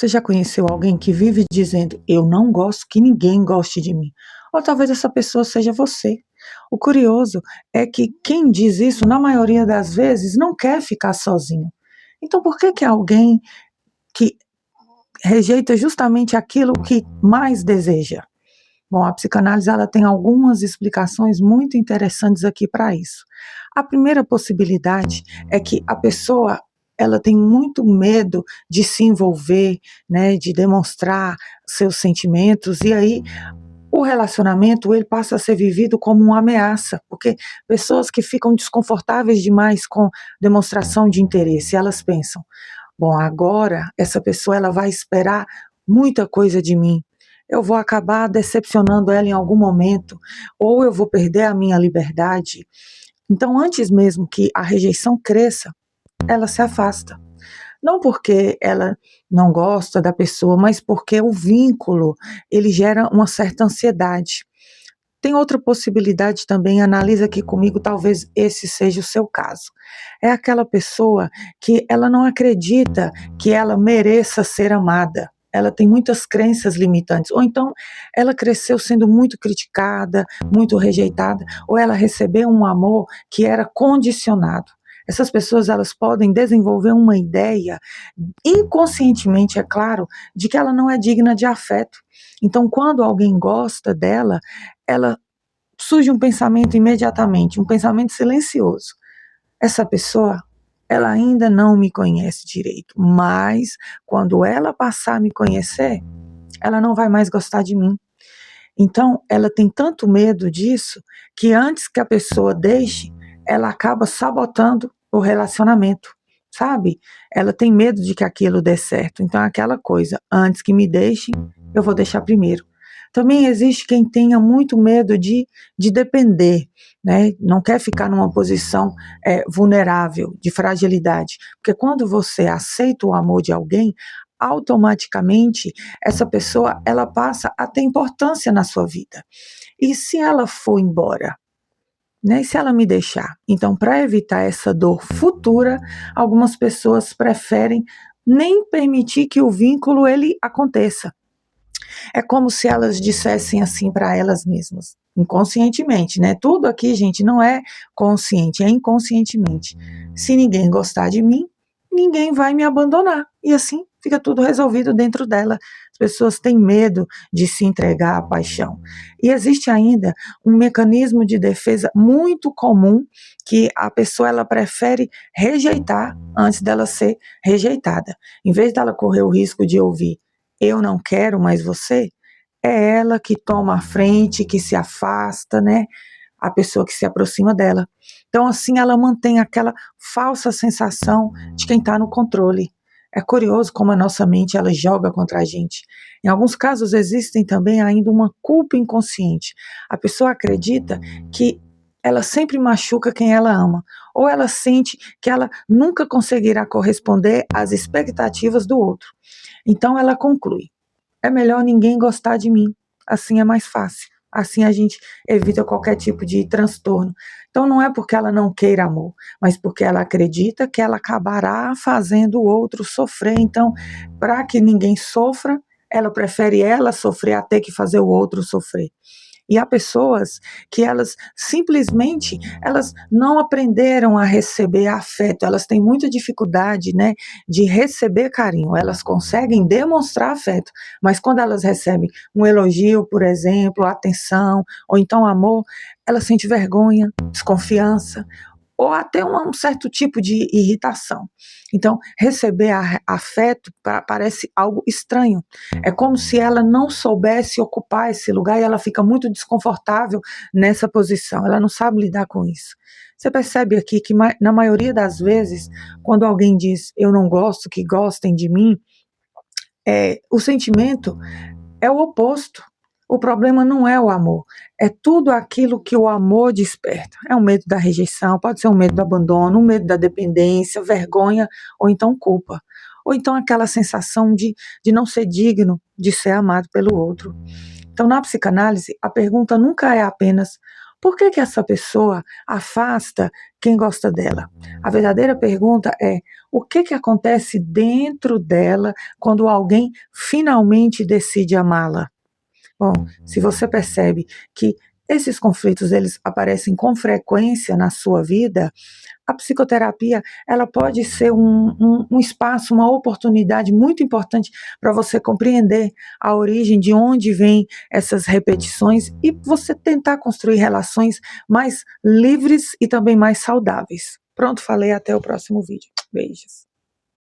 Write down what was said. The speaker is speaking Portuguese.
Você já conheceu alguém que vive dizendo: "Eu não gosto que ninguém goste de mim"? Ou talvez essa pessoa seja você. O curioso é que quem diz isso, na maioria das vezes, não quer ficar sozinho. Então, por que que alguém que rejeita justamente aquilo que mais deseja? Bom, a psicanálise ela tem algumas explicações muito interessantes aqui para isso. A primeira possibilidade é que a pessoa ela tem muito medo de se envolver, né, de demonstrar seus sentimentos, e aí o relacionamento ele passa a ser vivido como uma ameaça, porque pessoas que ficam desconfortáveis demais com demonstração de interesse, elas pensam: bom, agora essa pessoa ela vai esperar muita coisa de mim. Eu vou acabar decepcionando ela em algum momento, ou eu vou perder a minha liberdade. Então, antes mesmo que a rejeição cresça, ela se afasta. Não porque ela não gosta da pessoa, mas porque o vínculo, ele gera uma certa ansiedade. Tem outra possibilidade também, analisa aqui comigo, talvez esse seja o seu caso. É aquela pessoa que ela não acredita que ela mereça ser amada. Ela tem muitas crenças limitantes, ou então ela cresceu sendo muito criticada, muito rejeitada, ou ela recebeu um amor que era condicionado. Essas pessoas elas podem desenvolver uma ideia, inconscientemente, é claro, de que ela não é digna de afeto. Então, quando alguém gosta dela, ela surge um pensamento imediatamente, um pensamento silencioso. Essa pessoa, ela ainda não me conhece direito, mas quando ela passar a me conhecer, ela não vai mais gostar de mim. Então, ela tem tanto medo disso que antes que a pessoa deixe, ela acaba sabotando o relacionamento, sabe? Ela tem medo de que aquilo dê certo. Então, é aquela coisa, antes que me deixem, eu vou deixar primeiro. Também existe quem tenha muito medo de depender, né? Não quer ficar numa posição vulnerável, de fragilidade. Porque quando você aceita o amor de alguém, automaticamente essa pessoa ela passa a ter importância na sua vida. E se ela for embora, né? E se ela me deixar? Então, para evitar essa dor futura, algumas pessoas preferem nem permitir que o vínculo ele aconteça. É como se elas dissessem assim para elas mesmas, inconscientemente, né? Tudo aqui, gente, não é consciente, é inconscientemente. Se ninguém gostar de mim, ninguém vai me abandonar. E assim fica tudo resolvido dentro dela. As pessoas têm medo de se entregar à paixão. E existe ainda um mecanismo de defesa muito comum que a pessoa ela prefere rejeitar antes dela ser rejeitada. Em vez dela correr o risco de ouvir eu não quero mais você, é ela que toma a frente, que se afasta, né? A pessoa que se aproxima dela. Então, assim, ela mantém aquela falsa sensação de quem está no controle. É curioso como a nossa mente ela joga contra a gente. Em alguns casos existem também ainda uma culpa inconsciente. A pessoa acredita que ela sempre machuca quem ela ama, ou ela sente que ela nunca conseguirá corresponder às expectativas do outro. Então ela conclui: é melhor ninguém gostar de mim, assim é mais fácil. Assim a gente evita qualquer tipo de transtorno. Então não é porque ela não queira amor, mas porque ela acredita que ela acabará fazendo o outro sofrer. Então, para que ninguém sofra, ela prefere ela sofrer até que fazer o outro sofrer. E há pessoas que elas simplesmente elas não aprenderam a receber afeto, elas têm muita dificuldade, né, de receber carinho. Elas conseguem demonstrar afeto, mas quando elas recebem um elogio, por exemplo, atenção, ou então amor, ela sente vergonha, desconfiança, ou até um certo tipo de irritação. Então, receber afeto parece algo estranho. É como se ela não soubesse ocupar esse lugar e ela fica muito desconfortável nessa posição. Ela não sabe lidar com isso. Você percebe aqui que, na maioria das vezes, quando alguém diz eu não gosto que gostem de mim, o sentimento é o oposto. O problema não é o amor, é tudo aquilo que o amor desperta. É o medo da rejeição, pode ser um medo do abandono, um medo da dependência, vergonha ou então culpa. Ou então aquela sensação de não ser digno de ser amado pelo outro. Então, na psicanálise, a pergunta nunca é apenas Por que que essa pessoa afasta quem gosta dela? A verdadeira pergunta é: o que que acontece dentro dela quando alguém finalmente decide amá-la? Bom, se você percebe que esses conflitos eles aparecem com frequência na sua vida, a psicoterapia ela pode ser um espaço, uma oportunidade muito importante para você compreender a origem de onde vêm essas repetições e você tentar construir relações mais livres e também mais saudáveis. Pronto, falei, até o próximo vídeo. Beijos.